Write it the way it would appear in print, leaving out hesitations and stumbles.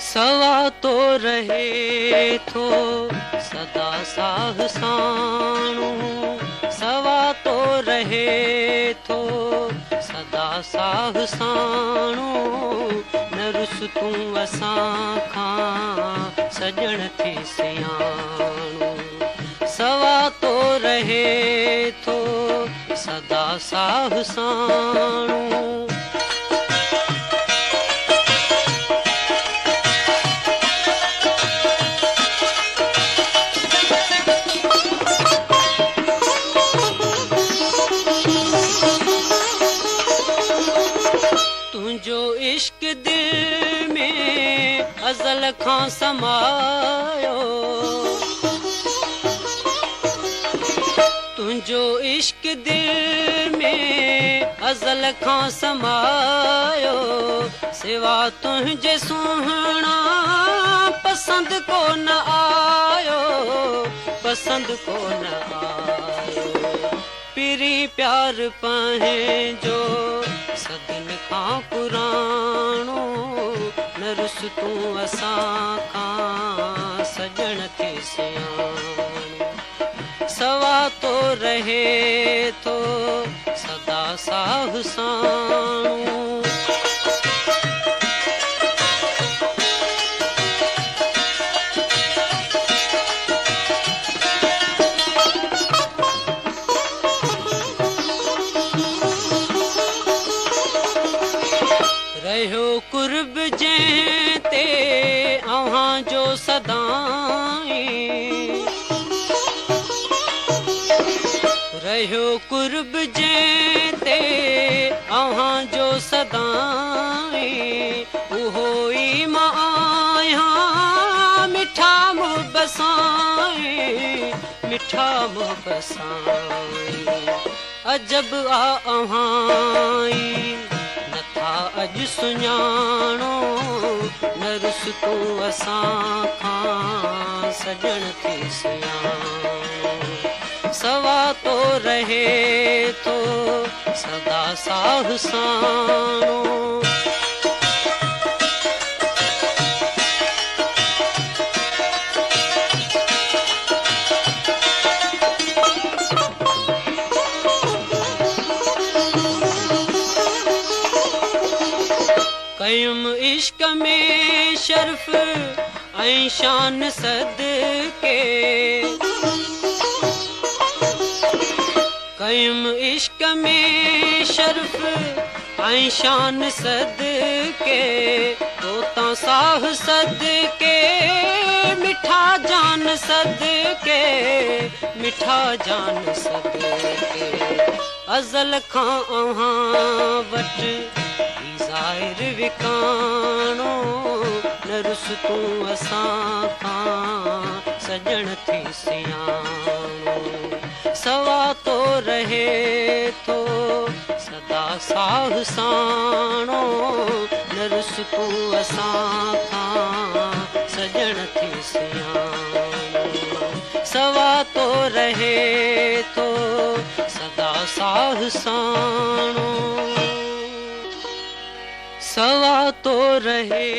सवा तो रहे थो सदा साहसाणू, सवा तो रहे थो सदा साहसाणू, न रुस तूं असां खां सजण थी सियाणू। सवा तो रहे थो सदा साहसाणू। तुंहिंजो इश्क दिल में अज़ल खां समायो, तुंहिंजो इश्क दिल में अज़ल खां समायो, सिवा तुंहिंजे सुहिणा पसंदि कोन आयो, पसंदि कोन आयो। पिरी प्यार पंहिंजो सदियुनि खां पुराणो, न रुस तूं असां खां सजण थी सियाणो। सवा तो रहे थो सदा साहसाणू। रहियो कुर्ब जंहिं ते अव्हां जो सदाई, रहियो कुर्ब जंहिं ते अव्हां जो सदाई, उहो ई मां आहियां मिठा मुंहुं बसाई, मिठा मुंहुं बसाई। अजब आ अव्हां ई अॼु सुञाणो, न रुस तूं असां खां सजण थी सियाणो। सवा तो रहे थो सदा साहसाणो। कयुम इश्क में शर्फ ऐं शान सदके, कयुम इश्क में शर्फ ऐं शान सदके, तोतां साह सदके मिठा जान सदके, मिठा जान सदके। अज़ल खां अव्हां वटि ज़ाहिर विकाणो, न रुस तूं असां खां सजण थी सियाणो। सवा तो रहे थो सदा साहसाणो, न रुस तूं असां खां सजण थी सियाणो। सवा तो रहे थो सदा साहसाणो। सवा तो रहे